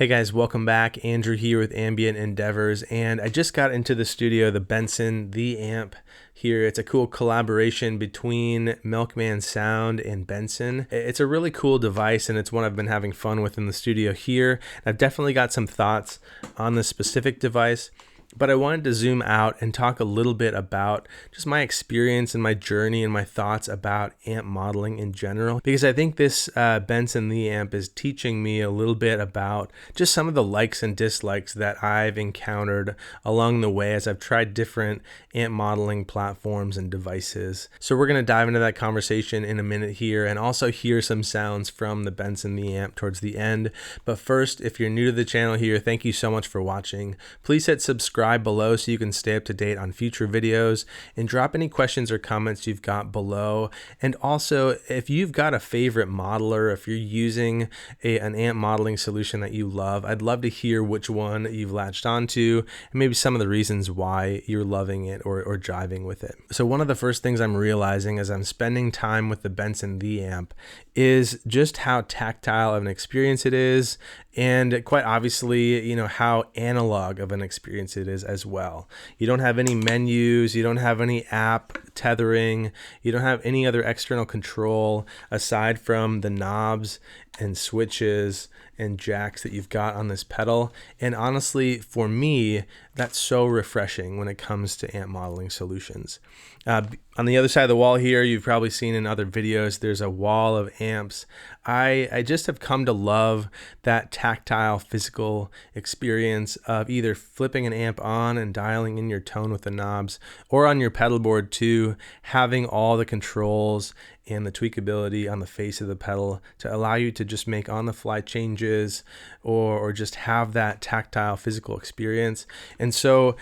Hey guys, welcome back. Andrew here with Ambient Endeavors, and I just got into the studio, the Benson The Amp here. It's a cool collaboration between Milkman Sound and Benson. It's a really cool device, and it's one I've been having fun with in the studio here. I've definitely got some thoughts on this specific device, but I wanted to zoom out and talk a little bit about just my experience and my journey and my thoughts about amp modeling in general, because I think this Benson The Amp is teaching me a little bit about just some of the likes and dislikes that I've encountered along the way as I've tried different amp modeling platforms and devices. So we're going to dive into that conversation in a minute here and also hear some sounds from the Benson The Amp towards the end. But first, if you're new to the channel here, thank you so much for watching. Please hit subscribe below so you can stay up to date on future videos, and drop any questions or comments you've got below. And also, if you've got a favorite modeler, if you're using an amp modeling solution that you love, I'd love to hear which one you've latched onto and maybe some of the reasons why you're loving it or jiving with it. So one of the first things I'm realizing as I'm spending time with the Benson The Amp is just how tactile of an experience it is, and quite obviously, how analog of an experience it is as well. You don't have any menus, you don't have any app tethering, you don't have any other external control aside from the knobs and switches and jacks that you've got on this pedal. And honestly, for me, that's so refreshing when it comes to amp modeling solutions. On the other side of the wall here, you've probably seen in other videos, there's a wall of amps. I just have come to love that tactile physical experience of either flipping an amp on and dialing in your tone with the knobs, or on your pedal board too, having all the controls and the tweakability on the face of the pedal to allow you to just make on-the-fly changes or just have that tactile physical experience. And so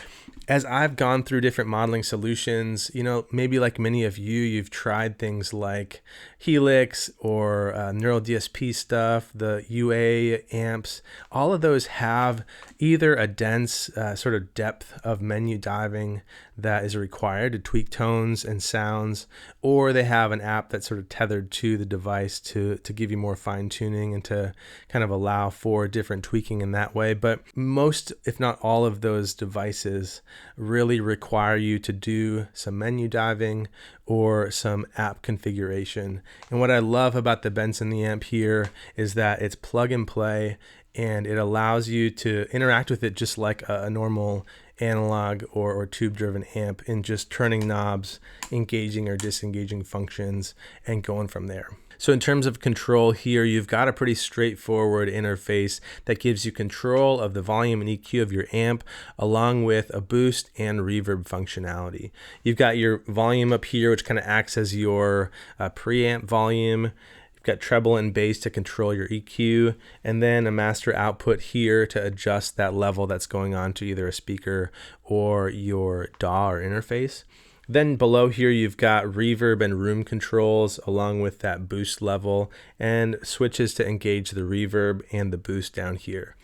as I've gone through different modeling solutions, maybe like many of you, you've tried things like Helix or Neural DSP stuff, the UA amps. All of those have either a dense sort of depth of menu diving that is required to tweak tones and sounds, or they have an app that's sort of tethered to the device to give you more fine tuning and to kind of allow for different tweaking in that way. But most, if not all of those devices really require you to do some menu diving or some app configuration. And what I love about the Benson The Amp here is that it's plug and play, and it allows you to interact with it just like a normal analog or tube driven amp, in just turning knobs, engaging or disengaging functions, and going from there. So in terms of control here, you've got a pretty straightforward interface that gives you control of the volume and EQ of your amp, along with a boost and reverb functionality. You've got your volume up here, which kind of acts as your preamp volume. You've got treble and bass to control your EQ, and then a master output here to adjust that level that's going on to either a speaker or your DAW or interface. Then below here, you've got reverb and room controls along with that boost level, and switches to engage the reverb and the boost down here.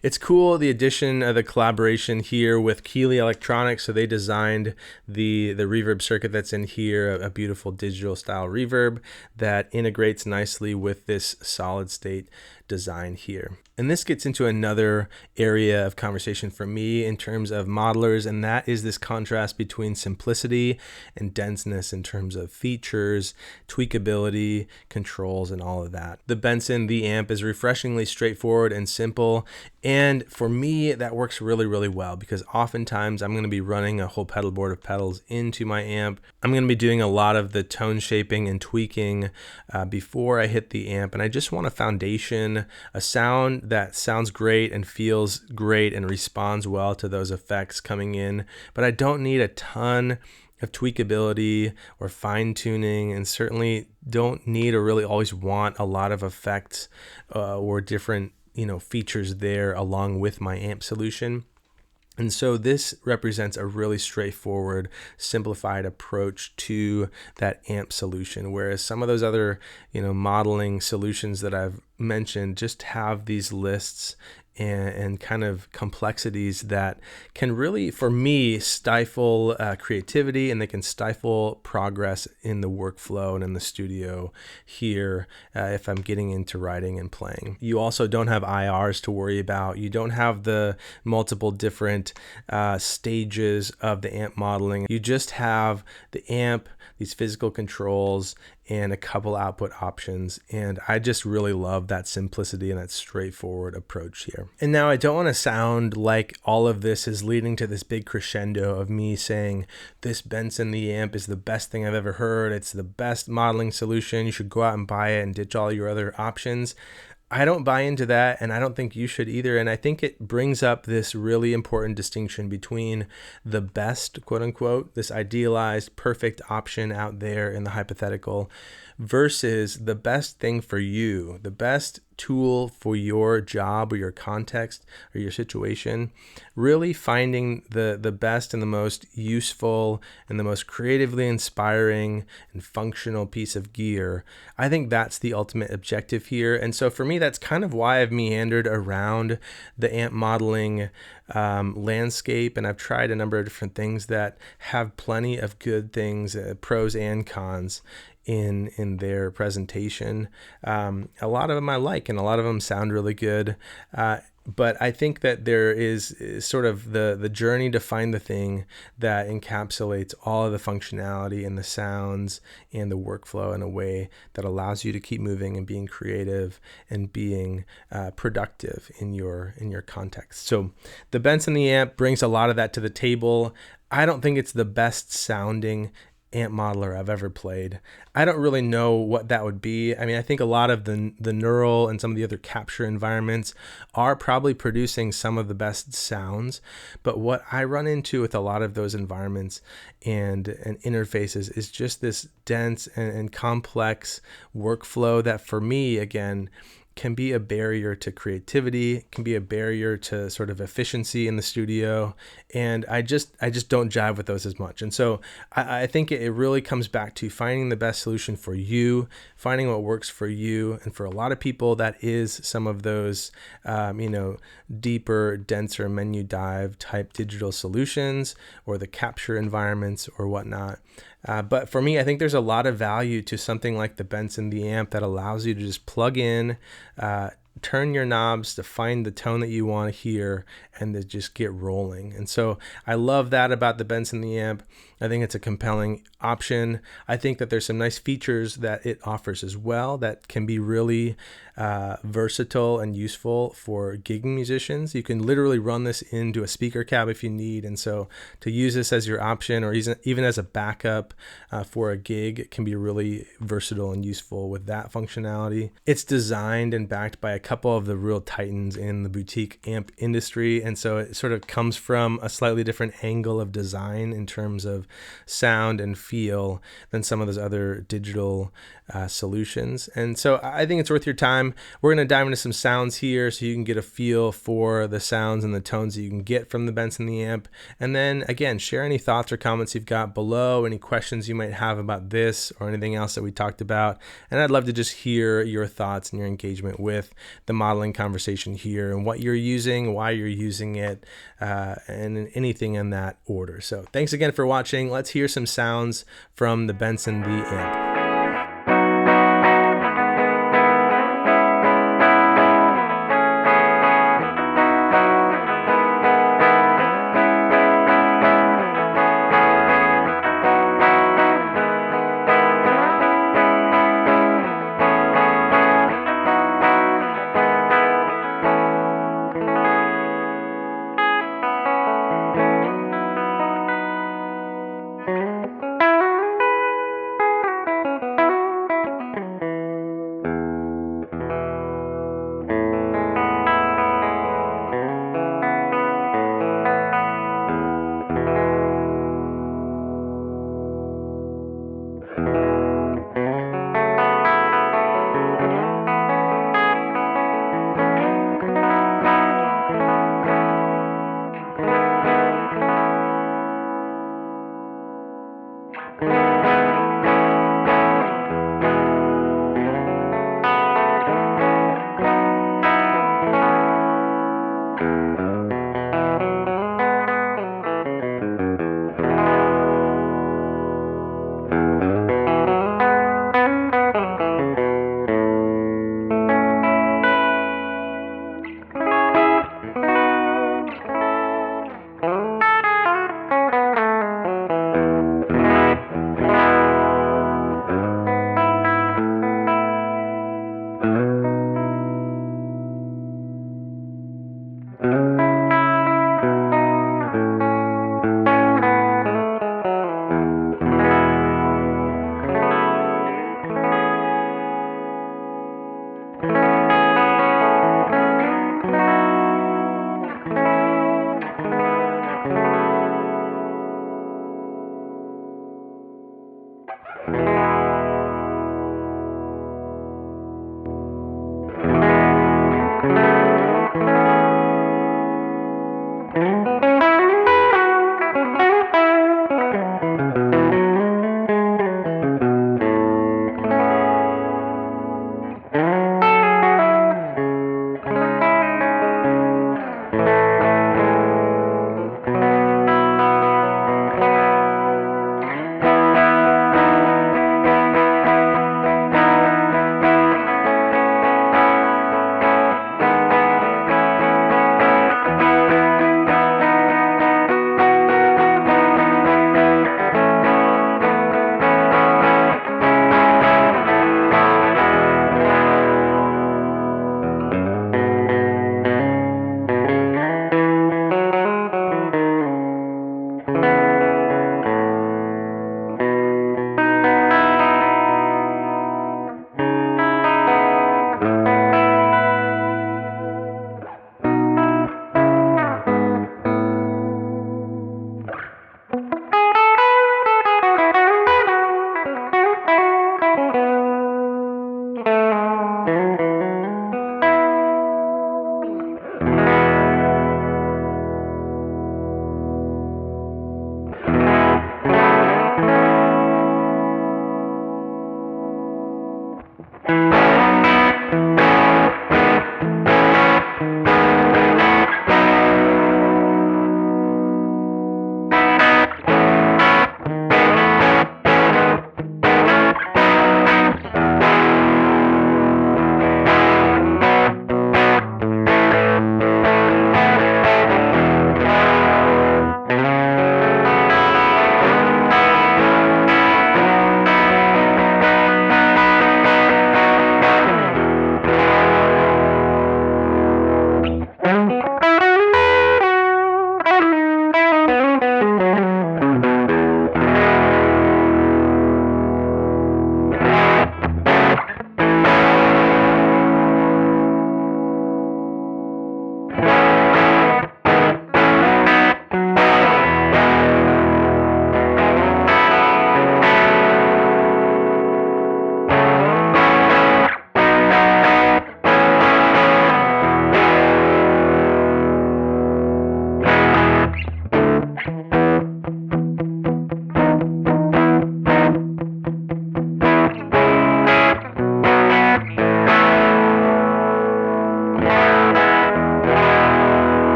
It's cool, the addition of the collaboration here with Keeley Electronics. So they designed the reverb circuit that's in here, a beautiful digital style reverb that integrates nicely with this solid state design here. And this gets into another area of conversation for me in terms of modelers, and that is this contrast between simplicity and denseness in terms of features, tweakability, controls, and all of that. The Benson The Amp is refreshingly straightforward and simple, and for me that works really, really well, because oftentimes I'm going to be running a whole pedal board of pedals into my amp. I'm going to be doing a lot of the tone shaping and tweaking before I hit the amp, and I just want a foundation, a sound that sounds great and feels great and responds well to those effects coming in, but I don't need a ton of tweakability or fine tuning, and certainly don't need or really always want a lot of effects or different features there along with my amp solution. And so this represents a really straightforward, simplified approach to that amp solution, whereas some of those other, modeling solutions that I've mentioned just have these lists and kind of complexities that can really, for me, stifle creativity, and they can stifle progress in the workflow and in the studio here if I'm getting into writing and playing. You also don't have IRs to worry about. You don't have the multiple different stages of the amp modeling. You just have the amp, these physical controls, and a couple output options. And I just really love that simplicity and that straightforward approach here. And now I don't want to sound like all of this is leading to this big crescendo of me saying this Benson the Amp is the best thing I've ever heard. It's the best modeling solution. You should go out and buy it and ditch all your other options. I don't buy into that, and I don't think you should either. And I think it brings up this really important distinction between the best, quote unquote, this idealized perfect option out there in the hypothetical, versus the best thing for you, the best tool for your job or your context or your situation. Really finding the best and the most useful and the most creatively inspiring and functional piece of gear. I think that's the ultimate objective here. And so for me, that's kind of why I've meandered around the amp modeling landscape, and I've tried a number of different things that have plenty of good things, pros and cons in their presentation. A lot of them I like, and a lot of them sound really good. But I think that there is sort of the journey to find the thing that encapsulates all of the functionality and the sounds and the workflow in a way that allows you to keep moving and being creative and being productive in your context. So the Benson the Amp brings a lot of that to the table. I don't think it's the best sounding amp modeler I've ever played. I don't really know what that would be. I mean, I think a lot of the neural and some of the other capture environments are probably producing some of the best sounds, but what I run into with a lot of those environments and interfaces is just this dense and complex workflow that for me, again, can be a barrier to creativity, can be a barrier to sort of efficiency in the studio. And I just don't jive with those as much. And so I think it really comes back to finding the best solution for you, finding what works for you. And for a lot of people, that is some of those, deeper, denser menu dive type digital solutions or the capture environments or whatnot. But for me, I think there's a lot of value to something like the Benson the Amp that allows you to just plug in, turn your knobs to find the tone that you want to hear and to just get rolling. And so I love that about the Benson the Amp. I think it's a compelling option. I think that there's some nice features that it offers as well that can be really versatile and useful for gigging musicians. You can literally run this into a speaker cab if you need. And so to use this as your option or even as a backup for a gig can be really versatile and useful with that functionality. It's designed and backed by a couple of the real titans in the boutique amp industry. And so it sort of comes from a slightly different angle of design in terms of sound and feel than some of those other digital solutions. And so I think it's worth your time. We're going to dive into some sounds here so you can get a feel for the sounds and the tones that you can get from the Benson the Amp. And then again, share any thoughts or comments you've got below, any questions you might have about this or anything else that we talked about. And I'd love to just hear your thoughts and your engagement with the modeling conversation here and what you're using, why you're using it, and anything in that order. So thanks again for watching. Let's hear some sounds from the Benson the Amp.